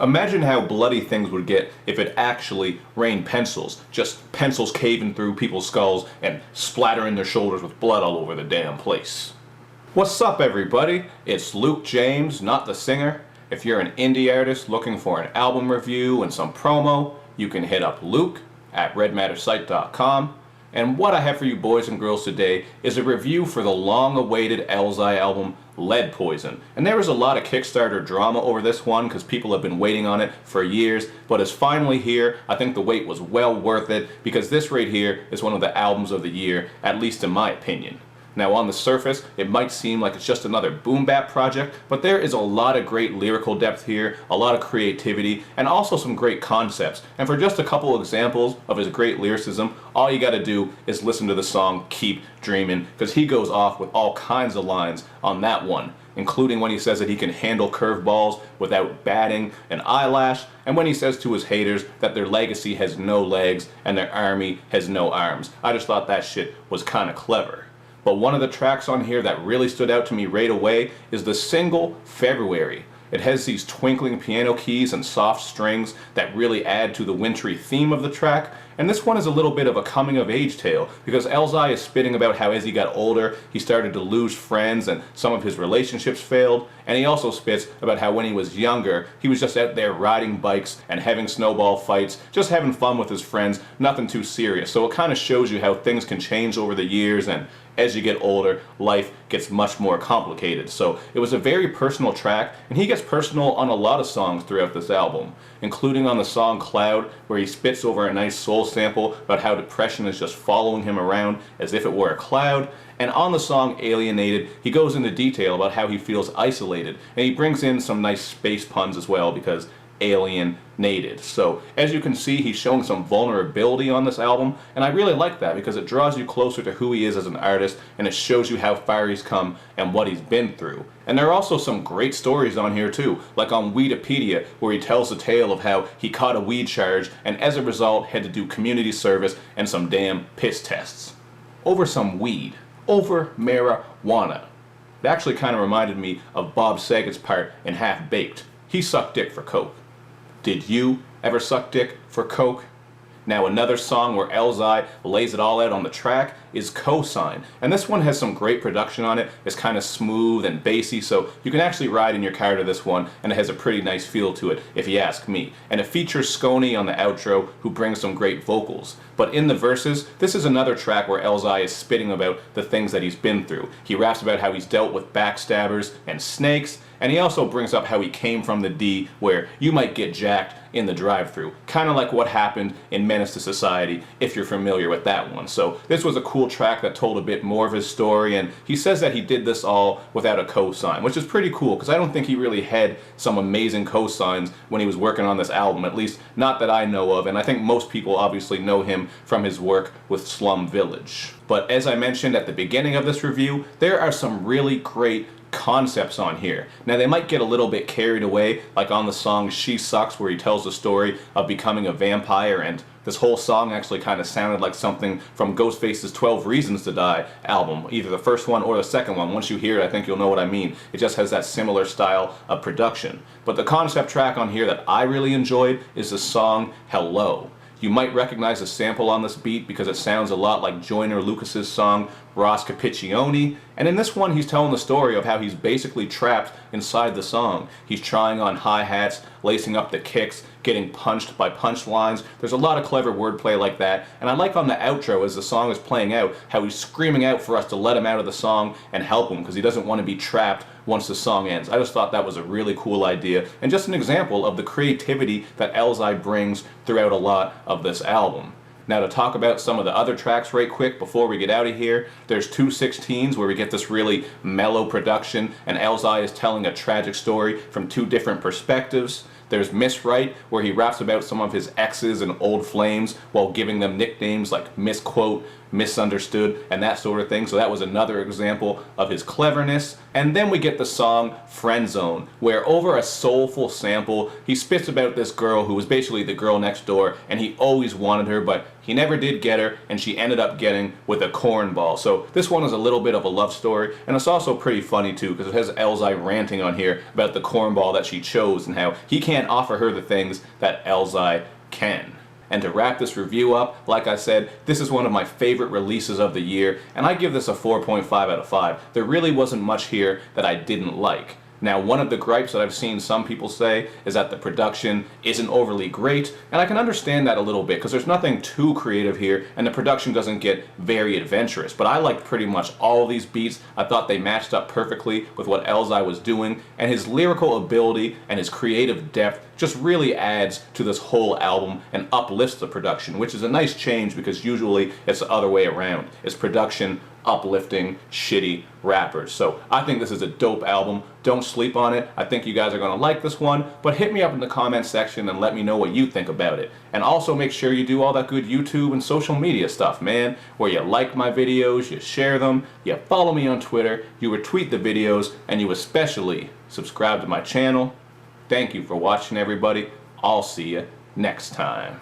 Imagine how bloody things would get if it actually rained pencils. Just pencils caving through people's skulls and splattering their shoulders with blood all over the damn place. What's up, everybody? It's Luke James, not the singer. If you're an indie artist looking for an album review and some promo, you can hit up Luke at redmattersite.com. And what I have for you boys and girls today is a review for the long-awaited Elzhi album, Lead Poison. And there was a lot of Kickstarter drama over this one because people have been waiting on it for years, but it's finally here. I think the wait was well worth it because this right here is one of the albums of the year, at least in my opinion. Now, on the surface, it might seem like it's just another boom bap project, but there is a lot of great lyrical depth here, a lot of creativity, and also some great concepts. And for just a couple of examples of his great lyricism, all you gotta do is listen to the song Keep Dreamin', because he goes off with all kinds of lines on that one, including when he says that he can handle curveballs without batting an eyelash, and when he says to his haters that their legacy has no legs and their army has no arms. I just thought that shit was kinda clever. But one of the tracks on here that really stood out to me right away is the single February. It has these twinkling piano keys and soft strings that really add to the wintry theme of the track. And this one is a little bit of a coming of age tale because Elzhi is spitting about how as he got older, he started to lose friends and some of his relationships failed. And he also spits about how when he was younger, he was just out there riding bikes and having snowball fights, just having fun with his friends, nothing too serious. So it kind of shows you how things can change over the years, and as you get older, life gets much more complicated. So it was a very personal track, and he gets personal on a lot of songs throughout this album, including on the song Cloud, where he spits over a nice soul sample about how depression is just following him around as if it were a cloud. And on the song Alienated, he goes into detail about how he feels isolated, and he brings in some nice space puns as well because alienated. So as you can see, he's showing some vulnerability on this album, and I really like that because it draws you closer to who he is as an artist, and it shows you how far he's come and what he's been through. And there are also some great stories on here too, like on Weedipedia, where he tells the tale of how he caught a weed charge and as a result had to do community service and some damn piss tests over some weed, over marijuana. It actually kind of reminded me of Bob Saget's part in Half Baked. He sucked dick for coke. Did you ever suck dick for coke? Now, another song where Elzhi lays it all out on the track is Cosign. And this one has some great production on it. It's kind of smooth and bassy, so you can actually ride in your car to this one, and it has a pretty nice feel to it, if you ask me. And it features Sconey on the outro, who brings some great vocals. But in the verses, this is another track where Elzhi is spitting about the things that he's been through. He raps about how he's dealt with backstabbers and snakes, and he also brings up how he came from the D, where you might get jacked in the drive-thru. Kind of like what happened in Menace to Society, if you're familiar with that one. So this was a cool track that told a bit more of his story, and he says that he did this all without a cosign, which is pretty cool because I don't think he really had some amazing cosigns when he was working on this album, at least not that I know of, and I think most people obviously know him from his work with Slum Village. But as I mentioned at the beginning of this review, there are some really great concepts on here. Now, they might get a little bit carried away, like on the song She Sucks, where he tells the story of becoming a vampire, and this whole song actually kind of sounded like something from Ghostface's 12 Reasons to Die album, either the first one or the second one. Once you hear it, I think you'll know what I mean. It just has that similar style of production. But the concept track on here that I really enjoyed is the song Hello. You might recognize a sample on this beat because it sounds a lot like Joyner Lucas's song Ross Capiccioni, and in this one he's telling the story of how he's basically trapped inside the song. He's trying on hi-hats, lacing up the kicks, getting punched by punchlines. There's a lot of clever wordplay like that, and I like on the outro as the song is playing out how he's screaming out for us to let him out of the song and help him because he doesn't want to be trapped once the song ends. I just thought that was a really cool idea and just an example of the creativity that Elzhi brings throughout a lot of this album. Now, to talk about some of the other tracks right quick before we get out of here, there's 2:16s where we get this really mellow production and Elzhi is telling a tragic story from two different perspectives. There's Misright, where he raps about some of his exes and old flames while giving them nicknames like Misquote, misunderstood and that sort of thing. So that was another example of his cleverness. And then we get the song Friendzone, where over a soulful sample, he spits about this girl who was basically the girl next door, and he always wanted her, but he never did get her, and she ended up getting with a cornball. So this one is a little bit of a love story, and it's also pretty funny too, because it has Elzhi ranting on here about the cornball that she chose and how he can't offer her the things that Elzhi can. And to wrap this review up, like I said, this is one of my favorite releases of the year, and I give this a 4.5 out of 5. There really wasn't much here that I didn't like. Now, one of the gripes that I've seen some people say is that the production isn't overly great, and I can understand that a little bit because there's nothing too creative here and the production doesn't get very adventurous. But I liked pretty much all of these beats. I thought they matched up perfectly with what Elzhi was doing, and his lyrical ability and his creative depth just really adds to this whole album and uplifts the production, which is a nice change because usually it's the other way around. It's production uplifting shitty rappers. So I think this is a dope album. Don't sleep on it. I think you guys are going to like this one, but hit me up in the comment section and let me know what you think about it. And also make sure you do all that good YouTube and social media stuff, man, where you like my videos, you share them, you follow me on Twitter, you retweet the videos, and you especially subscribe to my channel. Thank you for watching, everybody. I'll see you next time.